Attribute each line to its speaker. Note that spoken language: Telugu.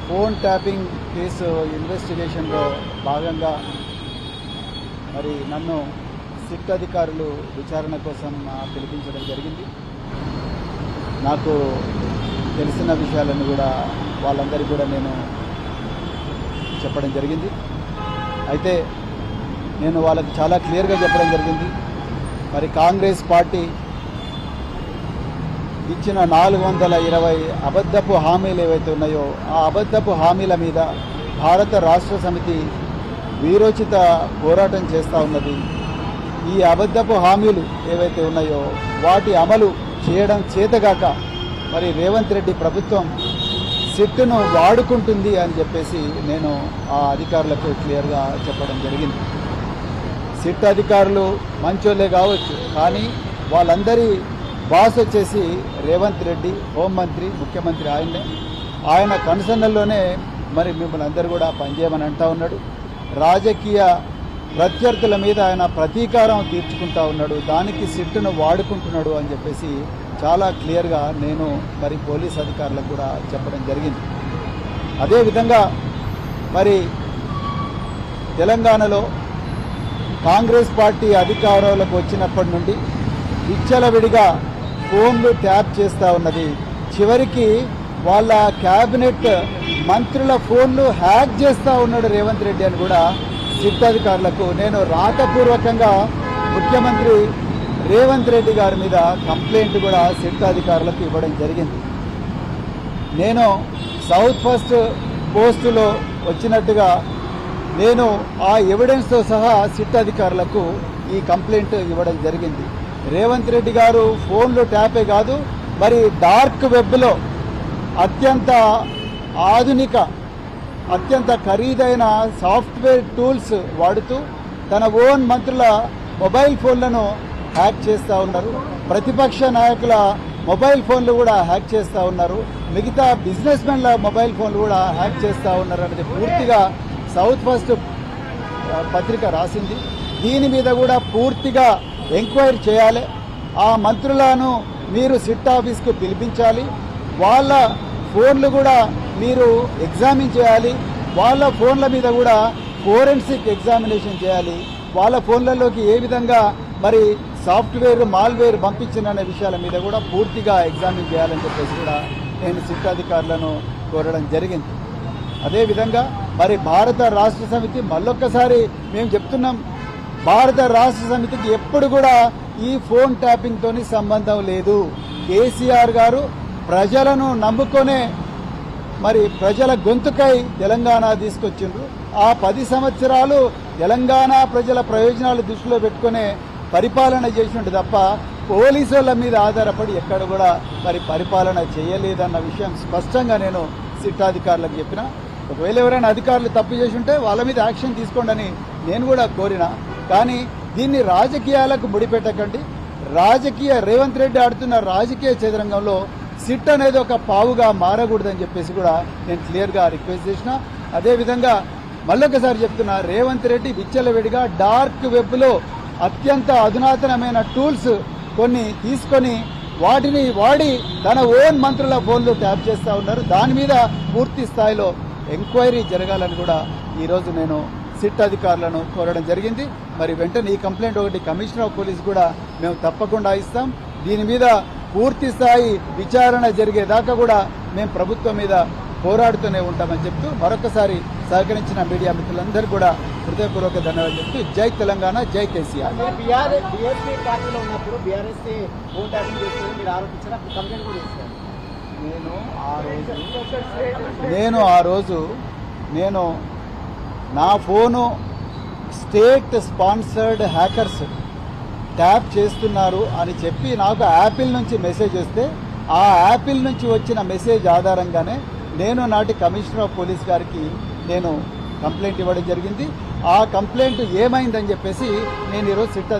Speaker 1: ఫోన్ ట్యాపింగ్ కేసు ఇన్వెస్టిగేషన్లో భాగంగా మరి నన్ను సిట్ అధికారులు విచారణ కోసం పిలిపించడం జరిగింది. నాకు తెలిసిన విషయాలను కూడా వాళ్ళందరికీ కూడా నేను చెప్పడం జరిగింది. అయితే నేను వాళ్ళకి చాలా క్లియర్గా చెప్పడం జరిగింది. మరి కాంగ్రెస్ పార్టీ ఇచ్చిన 420 అబద్ధపు హామీలు ఏవైతే ఉన్నాయో ఆ అబద్ధపు హామీల మీద భారత రాష్ట్ర సమితి వీరోచిత పోరాటం చేస్తూ ఉన్నది. ఈ అబద్ధపు హామీలు ఏవైతే ఉన్నాయో వాటి అమలు చేయడం చేతగాక మరి రేవంత్ రెడ్డి ప్రభుత్వం సిట్ను వాడుకుంటుంది అని చెప్పేసి నేను ఆ అధికారులకు క్లియర్గా చెప్పడం జరిగింది. సిట్ అధికారులు మంచోళ్ళే కావచ్చు, కానీ వాళ్ళందరి బాస్ వచ్చేసి రేవంత్ రెడ్డి, హోంమంత్రి, ముఖ్యమంత్రి ఆయన్నే. ఆయన కన్సర్న్లోనే మరి మిమ్మల్ని అందరూ కూడా పనిచేయమని అంటూ ఉన్నాడు. రాజకీయ ప్రత్యర్థుల మీద ఆయన ప్రతీకారం తీర్చుకుంటా ఉన్నాడు, దానికి సిట్ను వాడుకుంటున్నాడు అని చెప్పేసి చాలా క్లియర్గా నేను మరి పోలీస్ అధికారులకు కూడా చెప్పడం జరిగింది. అదేవిధంగా మరి తెలంగాణలో కాంగ్రెస్ పార్టీ అధికారంలోకి వచ్చినప్పటి నుండి విచ్చలవిడిగా ఫోన్లు ట్యాప్ చేస్తూ ఉన్నది. చివరికి వాళ్ళ క్యాబినెట్ మంత్రుల ఫోన్లు హ్యాక్ చేస్తూ ఉన్నాడు రేవంత్ రెడ్డి అని కూడా సిట్ అధికారులకు నేను రాతపూర్వకంగా ముఖ్యమంత్రి రేవంత్ రెడ్డి గారి మీద కంప్లైంట్ కూడా సిట్ అధికారులకు ఇవ్వడం జరిగింది. నేను సౌత్ ఫస్ట్ పోస్టులో వచ్చినట్టుగా నేను ఆ ఎవిడెన్స్తో సహా సిట్ అధికారులకు ఈ కంప్లైంట్ ఇవ్వడం జరిగింది. రేవంత్ రెడ్డి గారు ఫోన్లు ట్యాపే కాదు, మరి డార్క్ వెబ్లో అత్యంత ఆధునిక అత్యంత ఖరీదైన సాఫ్ట్వేర్ టూల్స్ వాడుతూ తన ఓన్ మంత్రుల మొబైల్ ఫోన్లను హ్యాక్ చేస్తూ ఉన్నారు. ప్రతిపక్ష నాయకుల మొబైల్ ఫోన్లు కూడా హ్యాక్ చేస్తూ ఉన్నారు. మిగతా బిజినెస్ మెన్ల మొబైల్ ఫోన్లు కూడా హ్యాక్ చేస్తూ ఉన్నారు అనేది పూర్తిగా సౌత్ ఫస్ట్ పత్రిక రాసింది. దీని మీద కూడా పూర్తిగా ఎంక్వైరీ చేయాలి. ఆ మంత్రులను మీరు సిట్ ఆఫీస్కు పిలిపించాలి. వాళ్ళ ఫోన్లు కూడా మీరు ఎగ్జామిన్ చేయాలి. వాళ్ళ ఫోన్ల మీద కూడా ఫోరెన్సిక్ ఎగ్జామినేషన్ చేయాలి. వాళ్ళ ఫోన్లలోకి ఏ విధంగా మరి సాఫ్ట్వేర్ మాల్వేర్ పంపించిన విషయాల మీద కూడా పూర్తిగా ఎగ్జామిన్ చేయాలని చెప్పేసి కూడా నేను సిట్ అధికారులను కోరడం జరిగింది. అదేవిధంగా మరి భారత రాష్ట్ర సమితి మళ్ళొక్కసారి మేము చెప్తున్నాం, భారత రాష్ట్ర సమితికి ఎప్పుడు కూడా ఈ ఫోన్ ట్యాపింగ్తో సంబంధం లేదు. కేసీఆర్ గారు ప్రజలను నమ్ముకొనే మరి ప్రజల గొంతుకై తెలంగాణ తీసుకొచ్చిండ్రు. ఆ 10 సంవత్సరాలు తెలంగాణ ప్రజల ప్రయోజనాలు దృష్టిలో పెట్టుకునే పరిపాలన చేసినట్టు తప్ప పోలీసుల మీద ఆధారపడి ఎక్కడ కూడా మరి పరిపాలన చేయలేదన్న విషయం స్పష్టంగా నేను సిట్ అధికారులకు చెప్పిన. ఒకవేళ ఎవరైనా అధికారులు తప్పు చేసి ఉంటే వాళ్ళ మీద యాక్షన్ తీసుకోండి అని నేను కూడా కోరిన. కానీ దీన్ని రాజకీయాలకు ముడిపెట్టకండి. రేవంత్ రెడ్డి ఆడుతున్న రాజకీయ చదరంగంలో సిట్ అనేది ఒక పావుగా మారకూడదని చెప్పేసి కూడా నేను క్లియర్గా రిక్వెస్ట్ చేసిన. అదేవిధంగా మళ్ళొకసారి చెప్తున్నా, రేవంత్ రెడ్డి విచ్చలవిడిగా డార్క్ వెబ్లో అత్యంత అధునాతనమైన టూల్స్ కొన్ని తీసుకొని వాటిని వాడి తన ఓన్ మంత్రుల ఫోన్లు ట్యాప్ చేస్తూ ఉన్నారు. దాని మీద పూర్తి స్థాయిలో ఎంక్వైరీ జరగాలని కూడా ఈరోజు నేను సిట్ అధికారులను కోరడం జరిగింది. మరి వెంటనే ఈ కంప్లైంట్ ఒకటి కమిషనర్ ఆఫ్ పోలీస్ కూడా మేము తప్పకుండా ఇస్తాం. దీని మీద పూర్తి స్థాయి విచారణ జరిగేదాకా కూడా మేము ప్రభుత్వం మీద పోరాడుతూనే ఉంటామని చెప్తూ మరొకసారి సహకరించిన మీడియా మిత్రులందరూ కూడా హృదయపూర్వక ధన్యవాదాలు చెప్తూ జై తెలంగాణ, జై కేసీఆర్. నేను నా phone state sponsored hackers tap చేస్తున్నారు అని చెప్పి నాకు యాపిల్ నుంచి మెసేజ్ వస్తే ఆ యాపిల్ నుంచి వచ్చిన మెసేజ్ ఆధారంగానే నేను నాటి కమిషనర్ ఆఫ్ పోలీస్ గారికి నేను కంప్లైంట్ ఇవ్వడం జరిగింది. ఆ కంప్లైంట్ ఏమైందని చెప్పేసి నేను ఈరోజు సిట్